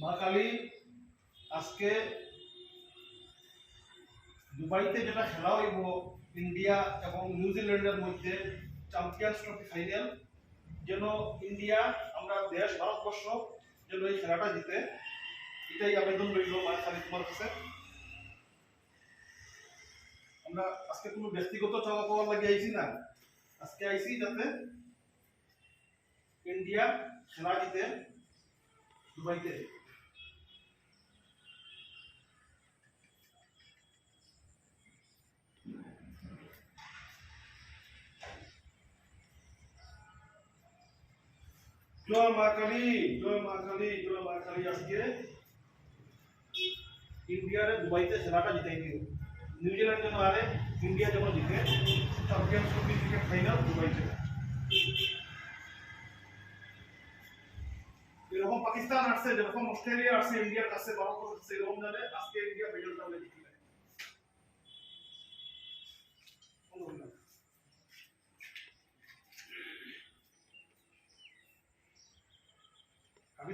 মা কালী আজকে দুবাইতে যেটা খেলা হইব ইন্ডিয়া এবং নিউজিল্যান্ডের মধ্যে চ্যাম্পিয়ন্স ট্রফি ফাইনাল, যেন ইন্ডিয়া আমরা দেশ ভারতবর্ষ যেন এই খেলাটা জিতে, এটাই আবেদন রইল মা কালী তোমার কাছে। আমরা আজকে কোনো ব্যক্তিগত চাওয়া পাওয়ার লাগে আইছি না, আজকে আইছি যাতে ইন্ডিয়া খেলা জিতে দুবাইতে। জয় মা কালী, জয় মা কালী, জয় মা কালী। আজকে ইন্ডিয়ারে দুবাইতে খেলাটা জিতাই দিও, নিউজিল্যান্ড যেন হারে, ইন্ডিয়া যেন জিতে চ্যাম্পিয়ন্স ট্রফি ক্রিকেট ফাইনাল দুবাইতে। এরকম পাকিস্তান আসছে, যেরকম অস্ট্রেলিয়া আসছে ইন্ডিয়ার কাছে, ভারত আসছে, এরকম জানে আজকে ইন্ডিয়া ফাইনালটা জিতবে। আমি